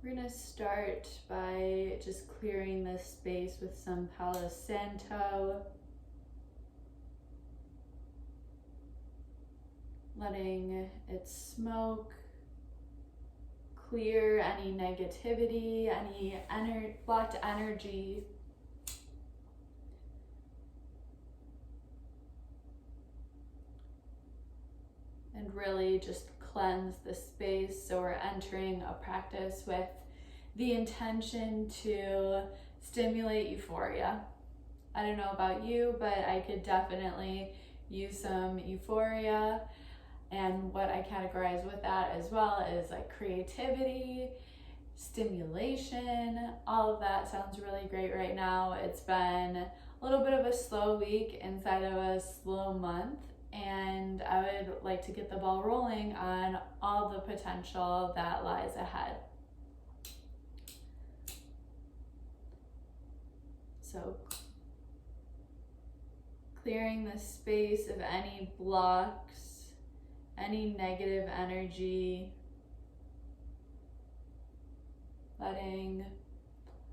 We're going to start by just clearing this space with some Palo Santo, letting it smoke, clear any negativity, any blocked energy. And really just cleanse the space. So we're entering a practice with the intention to stimulate euphoria. I don't know about you, but I could definitely use some euphoria. And what I categorize with that as well is like creativity, stimulation, all of that sounds really great right now. It's been a little bit of a slow week inside of a slow month, and I would like to get the ball rolling on all the potential that lies ahead. So clearing the space of any blocks, any negative energy, letting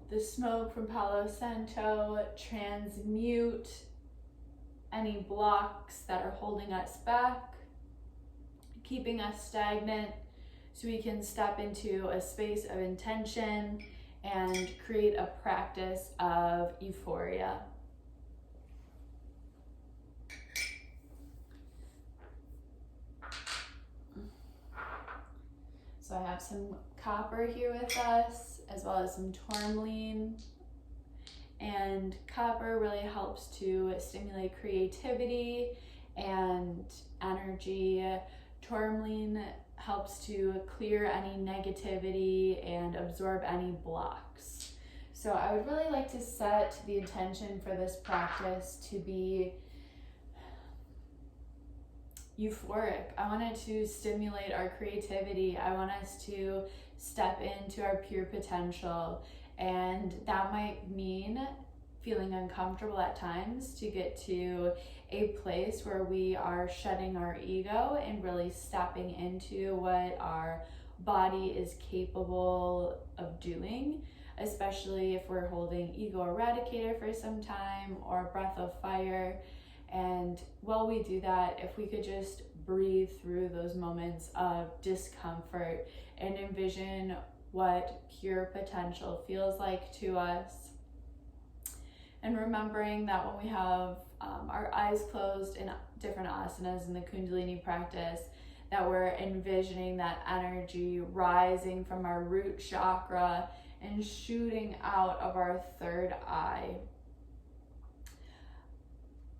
the smoke from Palo Santo transmute any blocks that are holding us back, keeping us stagnant, so we can step into a space of intention and create a practice of euphoria. So I have some copper here with us, as well as some tourmaline. And copper really helps to stimulate creativity and energy. Tourmaline helps to clear any negativity and absorb any blocks. So I would really like to set the intention for this practice to be euphoric. I want it to stimulate our creativity. I want us to step into our pure potential. And that might mean feeling uncomfortable at times to get to a place where we are shedding our ego and really stepping into what our body is capable of doing, especially if we're holding ego eradicator for some time or breath of fire. And while we do that, if we could just breathe through those moments of discomfort and envision what pure potential feels like to us. And remembering that when we have our eyes closed in different asanas in the Kundalini practice, that we're envisioning that energy rising from our root chakra and shooting out of our third eye.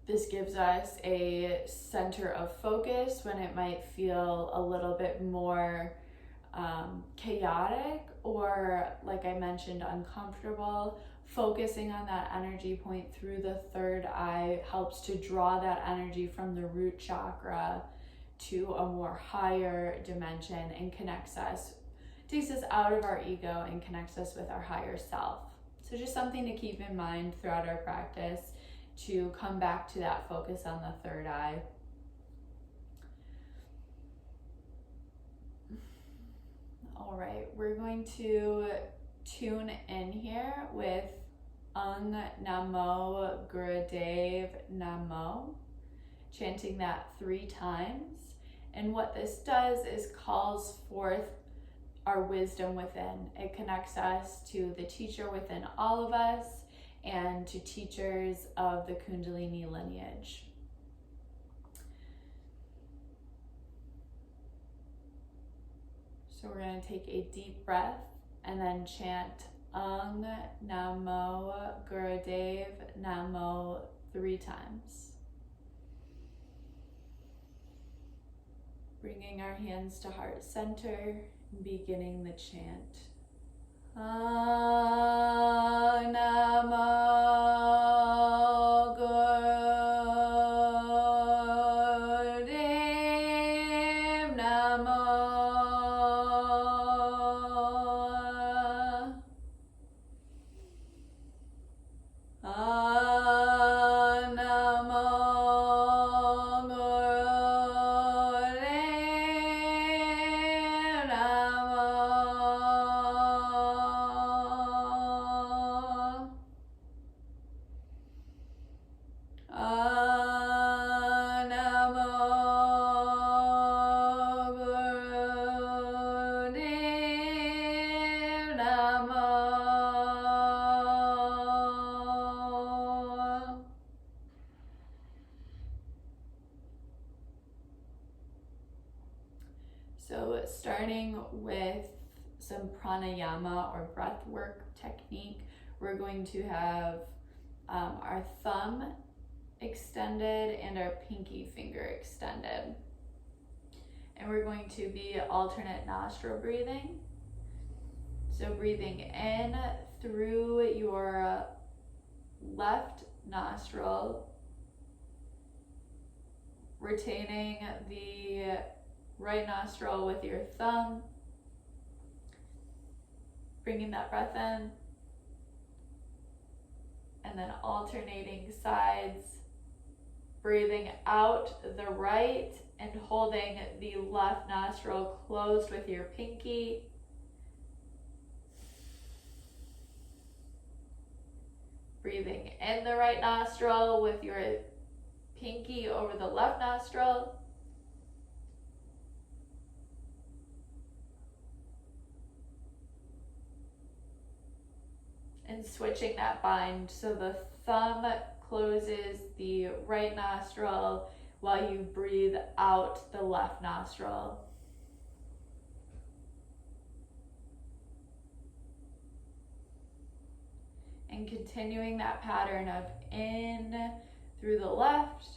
This gives us a center of focus when it might feel a little bit more chaotic or, like I mentioned, uncomfortable. Focusing on that energy point through the third eye helps to draw that energy from the root chakra to a more higher dimension and takes us out of our ego and connects us with our higher self. So just something to keep in mind throughout our practice, to come back to that focus on the third eye. All right, we're going to tune in here with Ang Namo Gurudev Namo, chanting that 3 times. And what this does is calls forth our wisdom within. It connects us to the teacher within all of us and to teachers of the Kundalini lineage. So we're going to take a deep breath and then chant Ang Namo Gurudev Namo 3 times. Bringing our hands to heart center and beginning the chant. Ang Namo Gurudev Namo. Ang Namo Gurudev Namo. So starting with some pranayama or breath work technique, we're going to have our thumb extended and our pinky finger extended. And we're going to be alternate nostril breathing. So breathing in through your left nostril, retaining the right nostril with your thumb, bringing that breath in, and then alternating sides, breathing out the right and holding the left nostril closed with your pinky. Breathing in the right nostril with your pinky over the left nostril. And switching that bind, so the thumb closes the right nostril while you breathe out the left nostril. And continuing that pattern of in through the left,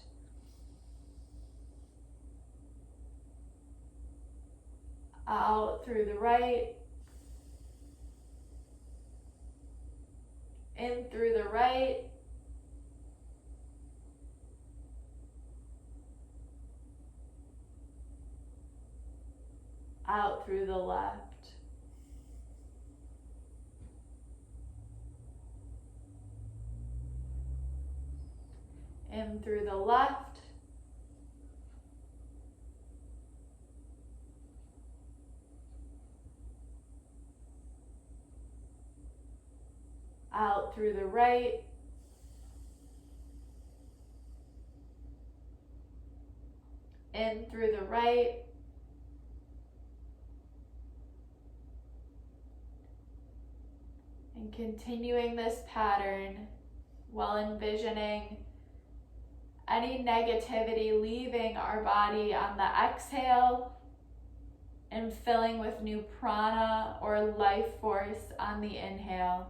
out through the right, in through the right, out through the left. In through the left, out through the right, in through the right, and continuing this pattern while envisioning any negativity leaving our body on the exhale and filling with new prana or life force on the inhale.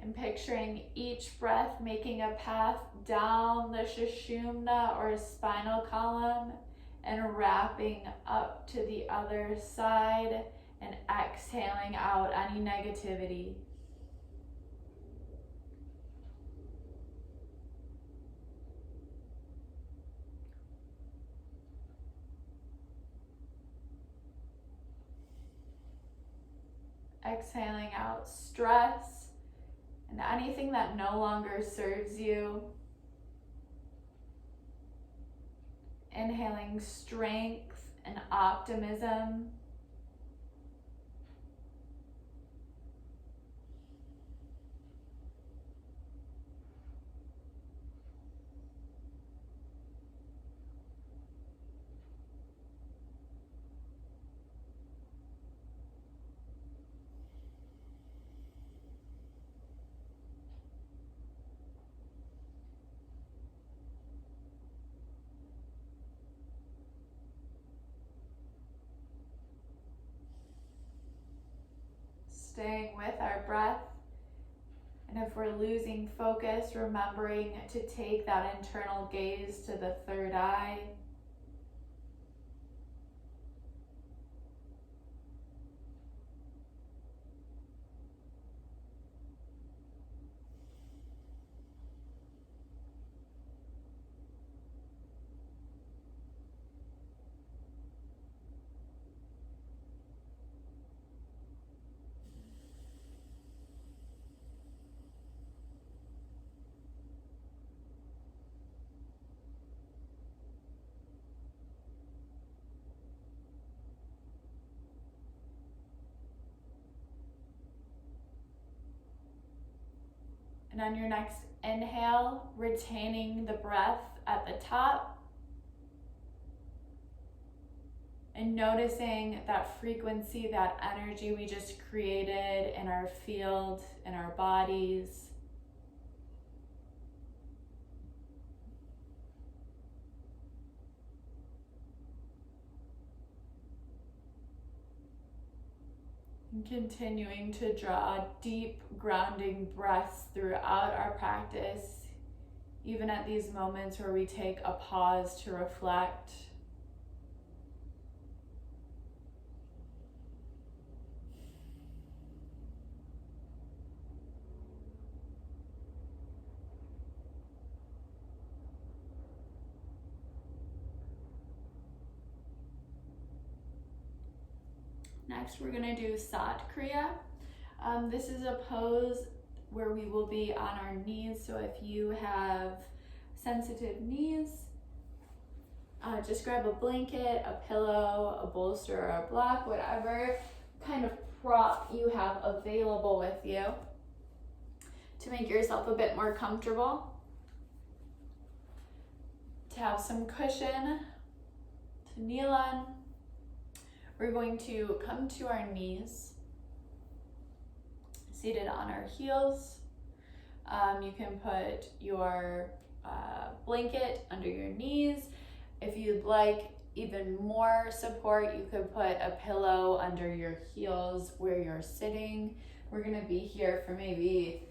And picturing each breath making a path down the Sushumna or spinal column and wrapping up to the other side and exhaling out any negativity. Exhaling out stress and anything that no longer serves you. Inhaling strength and optimism. Staying with our breath, and if we're losing focus, remembering to take that internal gaze to the third eye. And on your next Inhale, retaining the breath at the top. And noticing that frequency, that energy we just created in our field, in our bodies. And continuing to draw deep grounding breaths throughout our practice, even at these moments where we take a pause to reflect. Next, we're going to do Sat Kriya. This is a pose where we will be on our knees. So if you have sensitive knees, just grab a blanket, a pillow, a bolster, or a block, whatever kind of prop you have available with you to make yourself a bit more comfortable. To have some cushion to kneel on. We're going to come to our knees, seated on our heels. You can put your blanket under your knees. If you'd like even more support, you could put a pillow under your heels where you're sitting. We're going to be here for maybe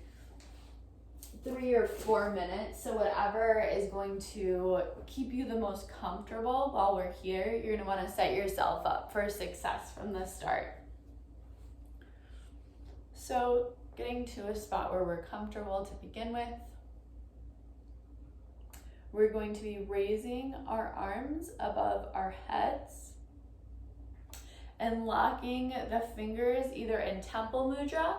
3 or 4 minutes, so whatever is going to keep you the most comfortable while we're here, you're going to want to set yourself up for success from the start. So getting to a spot where we're comfortable to begin with, we're going to be raising our arms above our heads and locking the fingers either in temple mudra,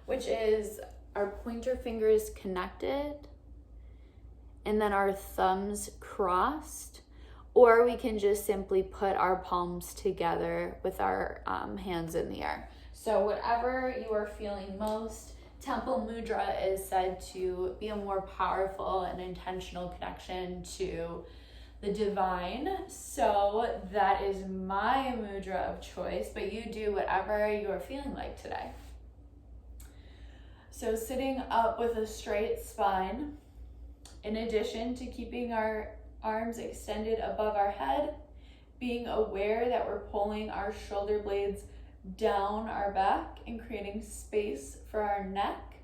which is our pointer fingers connected and then our thumbs crossed, or we can just simply put our palms together with our hands in the air. So whatever you are feeling most, temple mudra is said to be a more powerful and intentional connection to the divine. So that is my mudra of choice, but you do whatever you are feeling like today. So sitting up with a straight spine, in addition to keeping our arms extended above our head, being aware that we're pulling our shoulder blades down our back and creating space for our neck.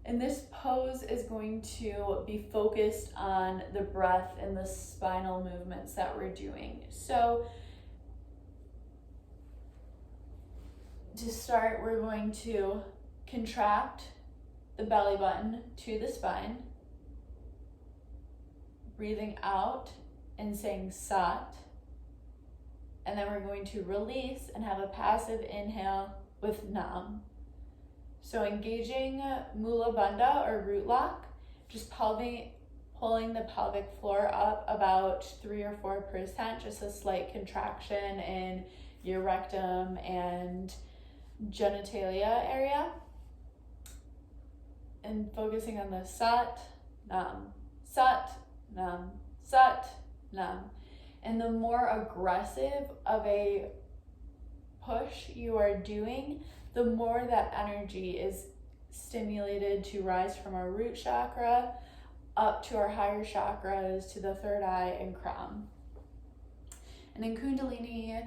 And this pose is going to be focused on the breath and the spinal movements that we're doing. So to start, we're going to contract the belly button to the spine, breathing out and saying Sat, and then we're going to release and have a passive inhale with Nam. So engaging Mula Bandha or root lock, just pulling the pelvic floor up about 3 or 4%, just a slight contraction in your rectum and genitalia area, and focusing on the Sat, Nam, Sat, Nam, Sat, Nam. And the more aggressive of a push you are doing, the more that energy is stimulated to rise from our root chakra up to our higher chakras, to the third eye and crown. And in Kundalini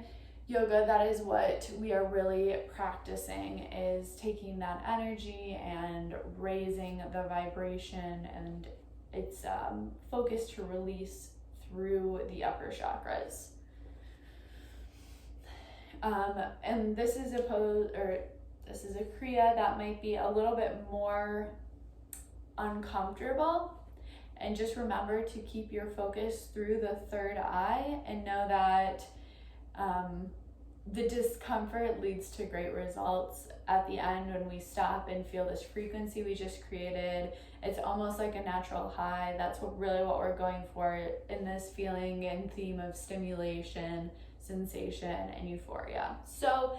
yoga, that is what we are really practicing, is taking that energy and raising the vibration, and it's focused to release through the upper chakras. And this is a pose, or this is a kriya that might be a little bit more uncomfortable. And just remember to keep your focus through the third eye, and know that the discomfort leads to great results at the end when we stop and feel this frequency we just created. It's almost like a natural high. That's really what we're going for in this feeling and theme of stimulation, sensation, and euphoria. So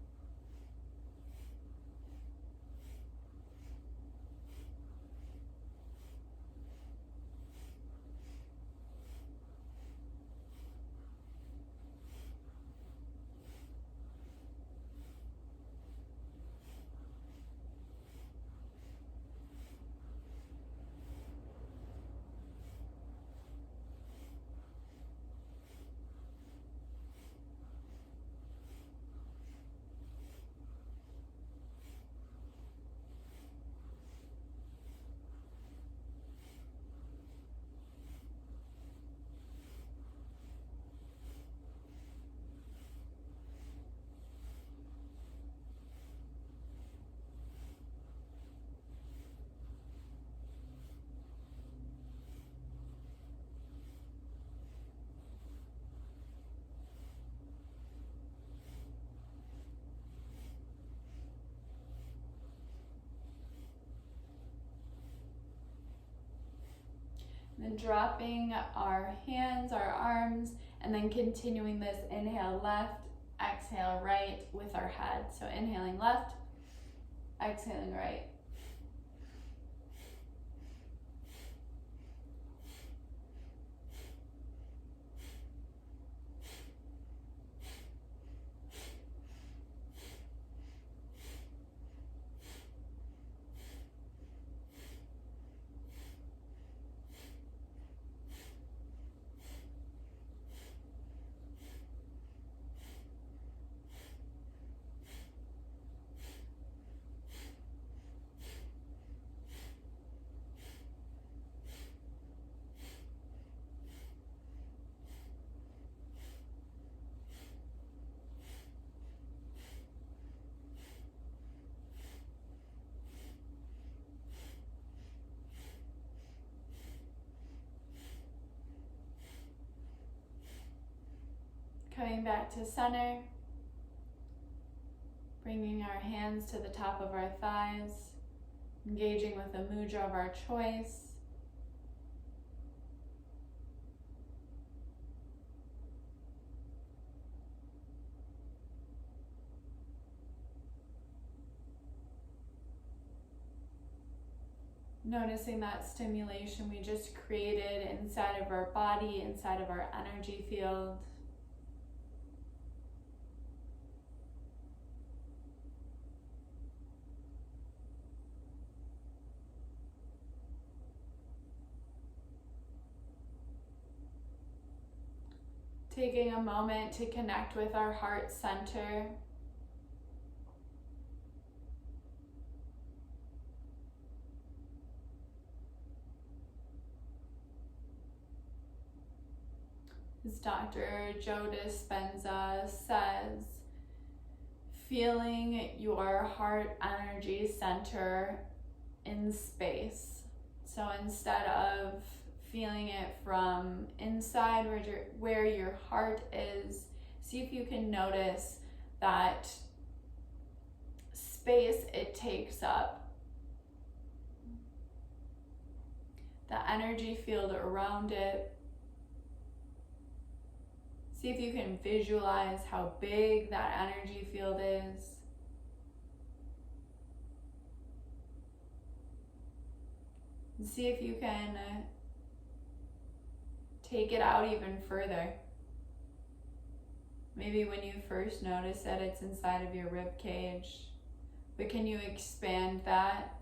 Then dropping our hands, our arms, and then continuing this inhale left, exhale right with our head. So inhaling left, exhaling right. Coming back to center, bringing our hands to the top of our thighs, engaging with a mudra of our choice. Noticing that stimulation we just created inside of our body, inside of our energy field. Taking a moment to connect with our heart center. As Dr. Joe Dispenza says, feeling your heart energy center in space. So instead of feeling it from inside where your heart is, see if you can notice that space it takes up, the energy field around it. See if you can visualize how big that energy field is. And see if you can take it out even further. Maybe when you first notice that it's inside of your rib cage, but can you expand that?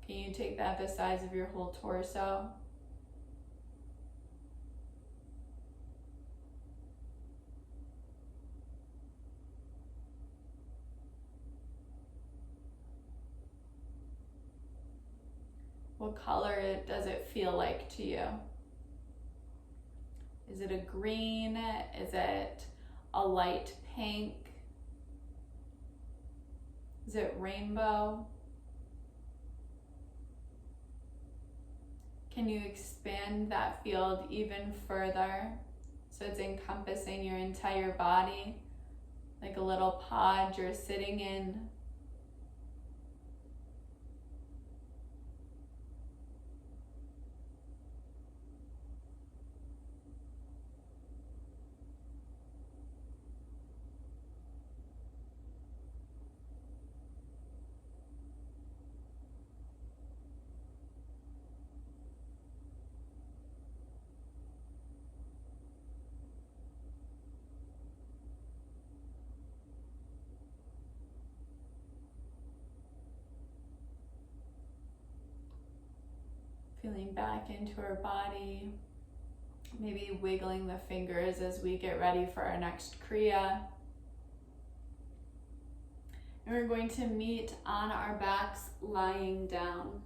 Can you take that the size of your whole torso? What color does it feel like to you? Is it a green? Is it a light pink? Is it rainbow? Can you expand that field even further so it's encompassing your entire body, like a little pod you're sitting in? Feeling back into our body, maybe wiggling the fingers as we get ready for our next Kriya. And we're going to meet on our backs lying down.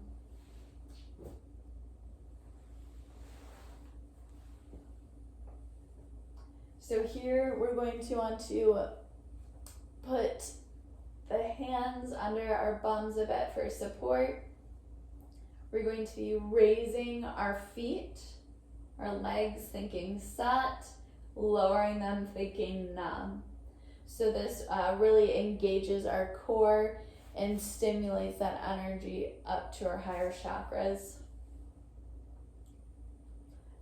So here we're going to want to put the hands under our bums a bit for support. We're going to be raising our feet, our legs thinking sat, lowering them thinking nam. So this really engages our core and stimulates that energy up to our higher chakras.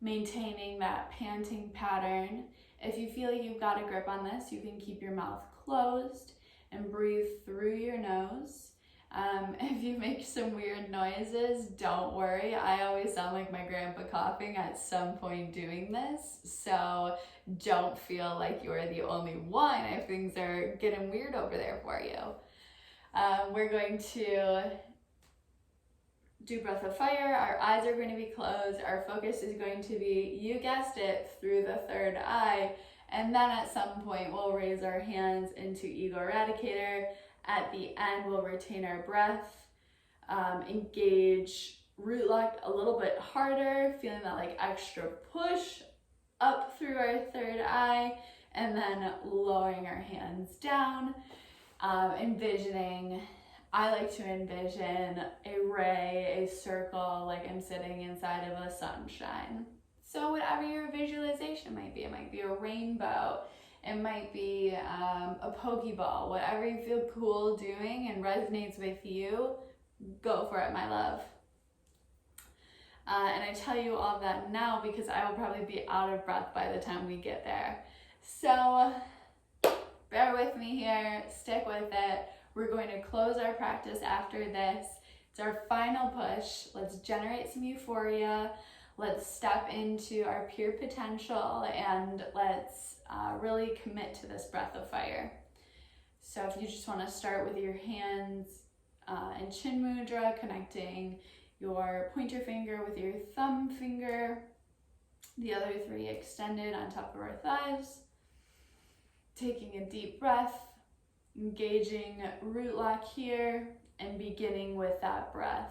maintaining that panting pattern. If you feel like you've got a grip on this, you can keep your mouth closed and breathe through your nose. If you make some weird noises, don't worry. I always sound like my grandpa coughing at some point doing this, so don't feel like you're the only one if things are getting weird over there for you. We're going to do breath of fire. Our eyes are going to be closed. Our focus is going to be, you guessed it, through the third eye. And then at some point, we'll raise our hands into Ego Eradicator. At the end, we'll retain our breath, engage root lock a little bit harder, feeling that like extra push up through our third eye, and then lowering our hands down, envisioning. I like to envision a ray, a circle, like I'm sitting inside of a sunshine. So whatever your visualization might be, it might be a rainbow, it might be a pokeball, whatever you feel cool doing and resonates with you, go for it, my love. And I tell you all of that now because I will probably be out of breath by the time we get there. So bear with me here, stick with it. We're going to close our practice after this. It's our final push. Let's generate some euphoria. Let's step into our pure potential and let's really commit to this breath of fire. So if you just want to start with your hands in chin mudra, connecting your pointer finger with your thumb finger, the other three extended on top of our thighs. Taking a deep breath, engaging root lock here, and beginning with that breath.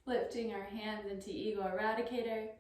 Lifting our hands into Ego Eradicator.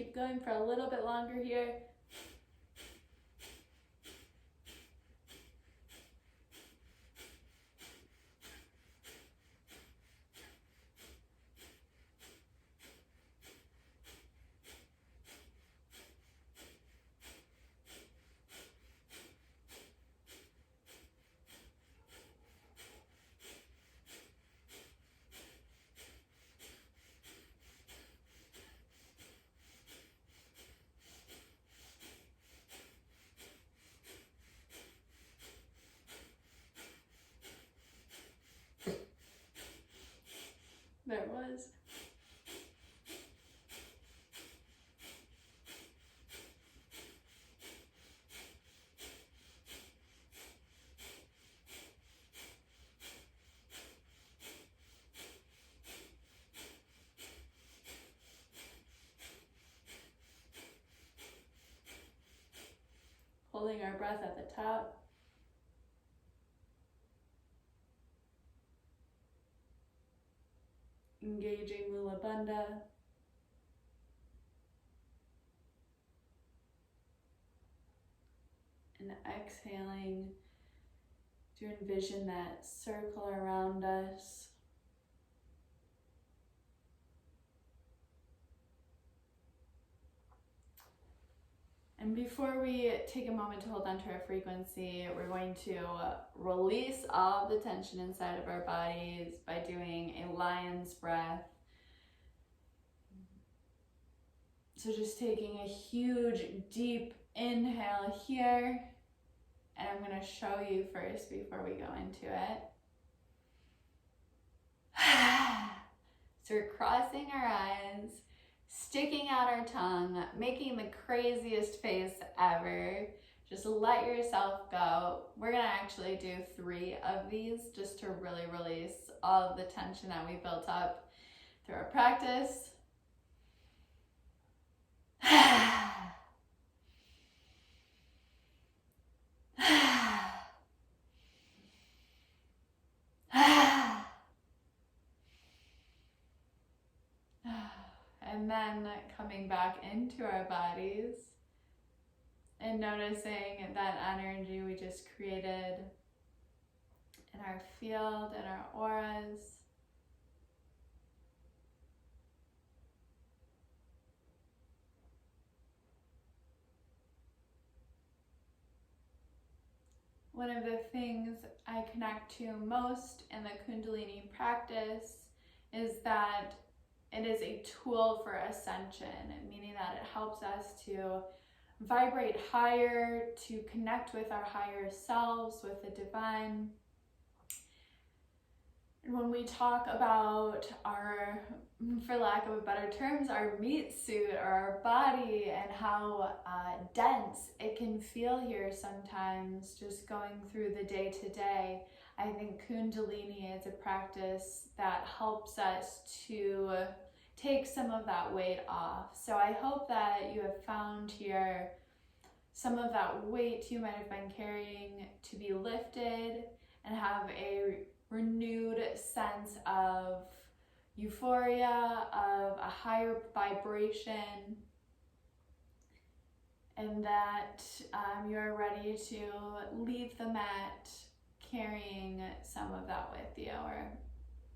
keep going for a little bit longer here. There it was. Holding our breath at the top. Engaging Mula Bandha. And exhaling to envision that circle around us. And before we take a moment to hold on to our frequency, we're going to release all of the tension inside of our bodies by doing a lion's breath. So just taking a huge, deep inhale here. And I'm going to show you first before we go into it. So we're crossing our eyes, sticking out our tongue, making the craziest face ever. Just let yourself go. We're gonna actually do 3 of these just to really release all of the tension that we built up through our practice. And then coming back into our bodies and noticing that energy we just created in our field, in our auras. One of the things I connect to most in the Kundalini practice is that it is a tool for ascension, meaning that it helps us to vibrate higher, to connect with our higher selves, with the divine. And when we talk about our, for lack of a better terms, our meat suit or our body and how dense it can feel here sometimes, just going through the day to day, I think Kundalini is a practice that helps us to take some of that weight off. So I hope that you have found here some of that weight you might have been carrying to be lifted and have a renewed sense of euphoria, of a higher vibration, and that you're ready to leave the mat carrying some of that with you, or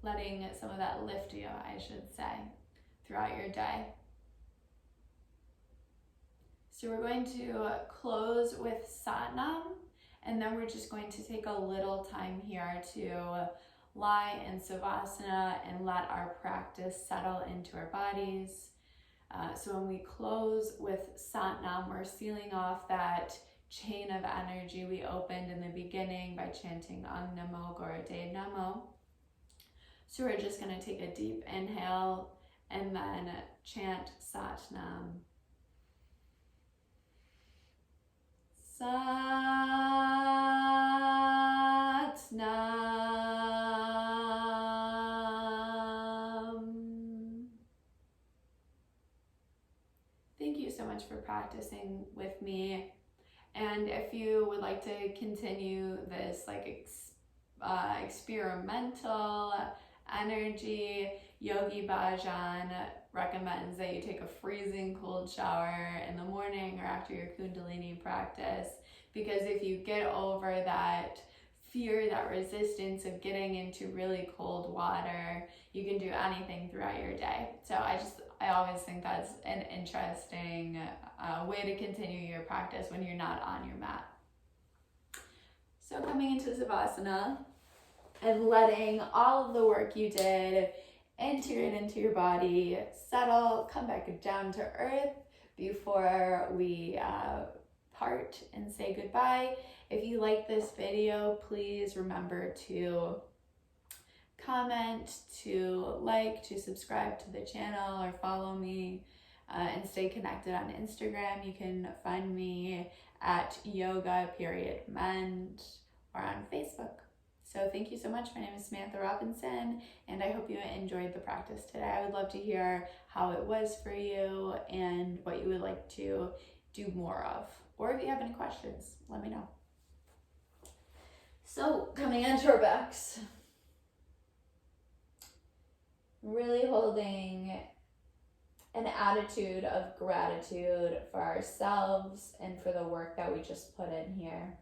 letting some of that lift you, I should say, throughout your day. So we're going to close with Satnam, and then we're just going to take a little time here to lie in Savasana and let our practice settle into our bodies. So when we close with Satnam, we're sealing off that chain of energy we opened in the beginning by chanting Ang Namo Gurudev Namo. So we're just going to take a deep inhale and then chant Satnam. Satnam. Thank you so much for practicing with me. And if you would like to continue this experimental energy. Yogi Bhajan recommends that you take a freezing cold shower in the morning or after your Kundalini practice, because if you get over that fear, that resistance of getting into really cold water, you can do anything throughout your day. So I always think that's an interesting way to continue your practice when you're not on your mat. So coming into Savasana and letting all of the work you did integrate into your body, settle, come back down to earth before we part and say goodbye. If you like this video, please remember to comment, to like, to subscribe to the channel, or follow me and stay connected on Instagram. You can find me at yoga.mend or on Facebook. So thank you so much. My name is Samantha Robinson, and I hope you enjoyed the practice today. I would love to hear how it was for you and what you would like to do more of. Or if you have any questions, let me know. So coming onto our backs, really holding an attitude of gratitude for ourselves and for the work that we just put in here.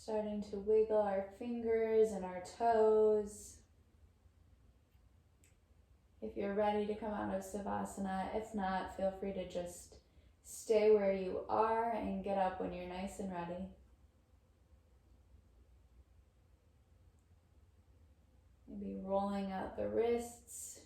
Starting to wiggle our fingers and our toes. If you're ready to come out of Savasana, if not, feel free to just stay where you are and get up when you're nice and ready. Maybe rolling out the wrists,